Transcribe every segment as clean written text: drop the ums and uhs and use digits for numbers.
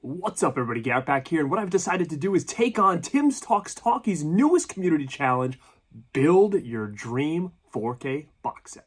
What's up, everybody? Garrett back here, and what I've decided to do is take on Tim's Talks Talkie's newest community challenge, Build Your Dream 4K Box Set.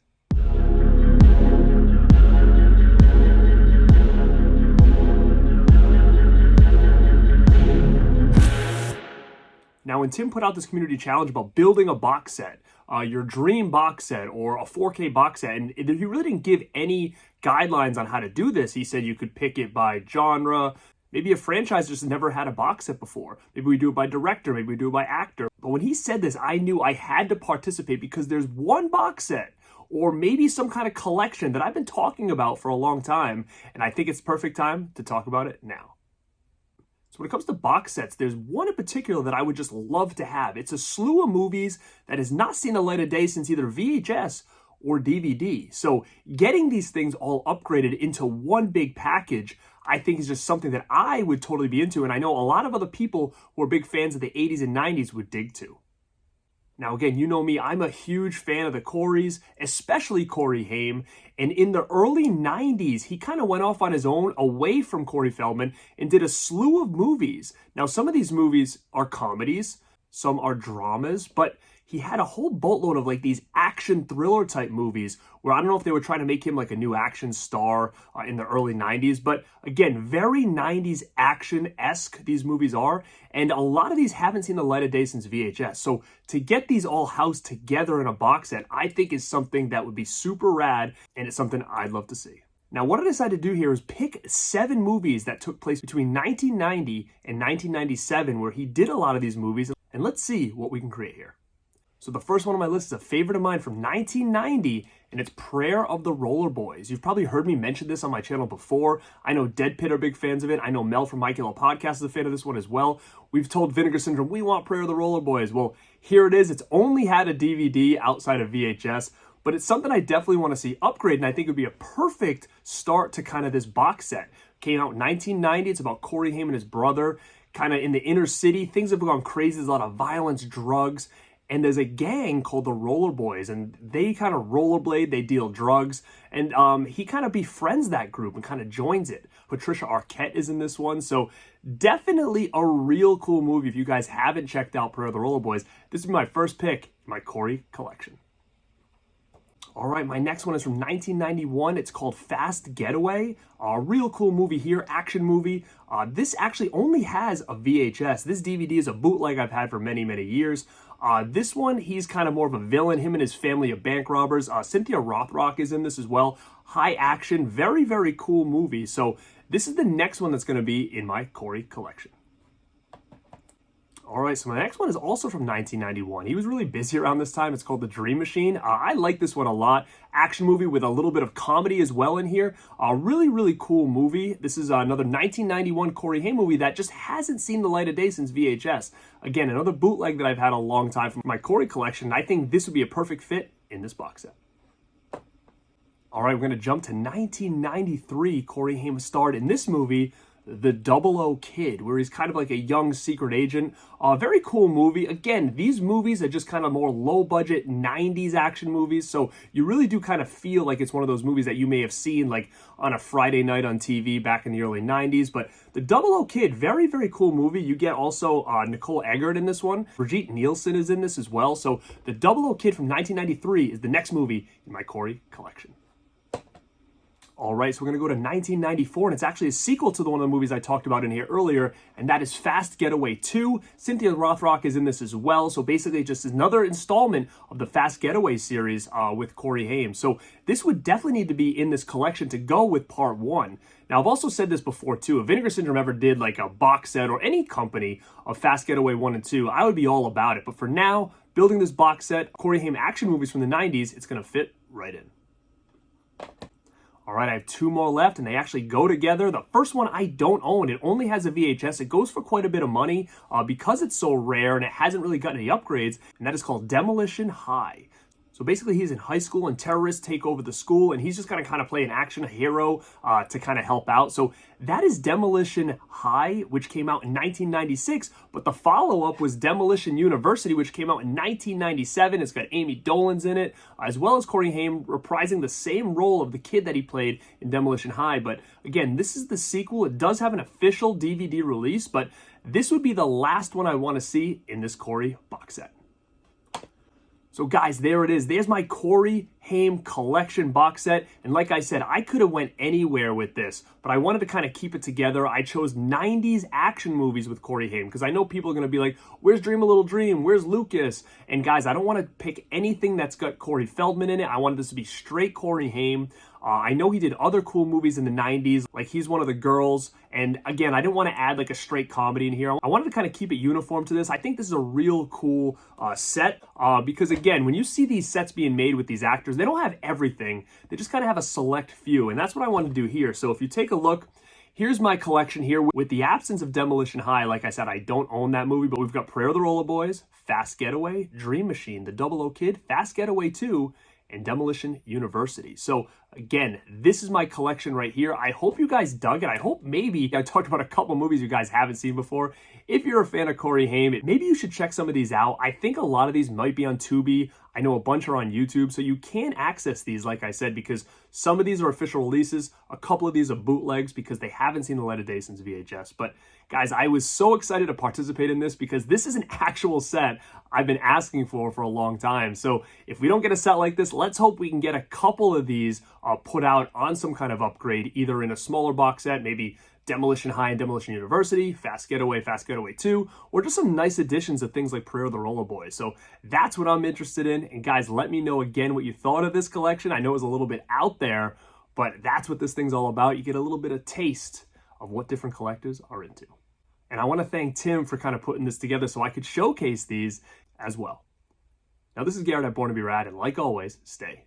Now, when Tim put out this community challenge about building a box set, your dream box set or a 4K box set, and he really didn't give any guidelines on how to do this. He said you could pick it by genre. Maybe a franchise just never had a box set before. Maybe we do it by director, maybe we do it by actor. But when he said this, I knew I had to participate because there's one box set or maybe some kind of collection that I've been talking about for a long time, and I think it's perfect time to talk about it now. So when it comes to box sets, there's one in particular that I would just love to have. It's a slew of movies that has not seen the light of day since either VHS or DVD. So getting these things all upgraded into one big package, I think is just something that I would totally be into. And I know a lot of other people who are big fans of the 80s and 90s would dig too. Now, again, you know me, I'm a huge fan of the Coreys, especially Corey Haim. And in the early 90s, he kind of went off on his own away from Corey Feldman and did a slew of movies. Now, some of these movies are comedies, some are dramas, but he had a whole boatload of like these action thriller type movies where I don't know if they were trying to make him like a new action star in the early 90s. But again, very 90s action-esque these movies are. And a lot of these haven't seen the light of day since VHS. So to get these all housed together in a box set, I think is something that would be super rad. And it's something I'd love to see. Now, what I decided to do here is pick 7 movies that took place between 1990 and 1997 where he did a lot of these movies. And let's see what we can create here. So the first one on my list is a favorite of mine from 1990, and it's Prayer of the Roller Boys. You've probably heard me mention this on my channel before. I know Dead Pit are big fans of it. I know Mel from My Killer Podcast is a fan of this one as well. We've told Vinegar Syndrome, we want Prayer of the Roller Boys. Well, here it is. It's only had a DVD outside of VHS, but it's something I definitely want to see upgrade, and I think it would be a perfect start to kind of this box set. Came out in 1990. It's about Corey Haim and his brother, kind of in the inner city. Things have gone crazy. There's a lot of violence, drugs. And there's a gang called the Roller Boys, and they kind of rollerblade, they deal drugs, and he kind of befriends that group and kind of joins it. Patricia Arquette is in this one, so definitely a real cool movie. If you guys haven't checked out Prayer of the Roller Boys, this is my first pick in my Corey collection. All right, my next one is from 1991. It's called Fast Getaway. A real cool movie here, action movie. This actually only has a VHS. This DVD is a bootleg I've had for many, many years. This one, he's kind of more of a villain. Him and his family of bank robbers. Cynthia Rothrock is in this as well. High action, very, very cool movie. So this is the next one that's going to be in my Corey collection. All right, so my next one is also from 1991. He was really busy around this time. It's called The Dream Machine. I like this one a lot. Action movie with a little bit of comedy as well in here. Really, really cool movie. This is another 1991 Corey Haim movie that just hasn't seen the light of day since VHS. Again, another bootleg that I've had a long time from my Corey collection. I think this would be a perfect fit in this box set. All right, we're going to jump to 1993. Corey Haim starred in this movie, The 00 Kid, where he's kind of like a young secret agent. Very cool movie. Again, these movies are just kind of more low-budget 90s action movies, so you really do kind of feel like it's one of those movies that you may have seen like on a Friday night on TV back in the early 90s. But The 00 Kid, very, very cool movie. You get also Nicole Eggert in this one. Brigitte Nielsen is in this as well. So The 00 Kid from 1993 is the next movie in my Corey collection. All right, so we're going to go to 1994, and it's actually a sequel to one of the movies I talked about in here earlier, and that is Fast Getaway 2. Cynthia Rothrock is in this as well, so basically just another installment of the Fast Getaway series with Corey Haim. So this would definitely need to be in this collection to go with part 1. Now, I've also said this before, too. If Vinegar Syndrome ever did like a box set or any company of Fast Getaway 1 and 2, I would be all about it. But for now, building this box set, Corey Haim action movies from the 90s, it's going to fit right in. All right, I have 2 more left, and they actually go together. The first one I don't own. It only has a VHS. It goes for quite a bit of money because it's so rare and it hasn't really gotten any upgrades, and that is called Demolition High. So basically he's in high school and terrorists take over the school and he's just gonna kind of play an action hero to kind of help out. So that is Demolition High, which came out in 1996, but the follow-up was Demolition University, which came out in 1997. It's got Amy Dolan's in it, as well as Corey Haim reprising the same role of the kid that he played in Demolition High. But again, this is the sequel. It does have an official DVD release, but this would be the last one I want to see in this Corey box set. So guys, there it is. There's my Corey Haim collection box set. And like I said, I could have went anywhere with this, but I wanted to kind of keep it together. I chose 90s action movies with Corey Haim because I know people are going to be like, where's Dream a Little Dream? Where's Lucas? And guys, I don't want to pick anything that's got Corey Feldman in it. I wanted this to be straight Corey Haim. I know he did other cool movies in the 90s, like He's One of the Girls. And again, I didn't want to add like a straight comedy in here. I wanted to kind of keep it uniform to this. I think this is a real cool set because again, when you see these sets being made with these actors, they don't have everything. They just kind of have a select few. And that's what I want to do here. So if you take a look, here's my collection here. With the absence of Demolition High, like I said, I don't own that movie, but we've got Prayer of the Roller Boys, Fast Getaway, Dream Machine, The 00 Kid, Fast Getaway 2, and Demolition University. So again, this is my collection right here. I hope you guys dug it. I hope maybe I talked about a couple movies you guys haven't seen before. If you're a fan of Corey Haim, maybe you should check some of these out. I think a lot of these might be on Tubi. I know a bunch are on YouTube, so you can access these, like I said, because some of these are official releases. A couple of these are bootlegs because they haven't seen the light of day since VHS. But guys, I was so excited to participate in this because this is an actual set I've been asking for a long time. So if we don't get a set like this, let's hope we can get a couple of these put out on some kind of upgrade, either in a smaller box set, maybe Demolition High and Demolition University, Fast Getaway 2, or just some nice additions of things like Prayer of the Roller Boys. So that's what I'm interested in. And guys, let me know again what you thought of this collection. I know it was a little bit out there, but that's what this thing's all about. You get a little bit of taste of what different collectors are into. And I want to thank Tim for kind of putting this together so I could showcase these as well. Now, this is Garrett at Born2beRad, and like always, stay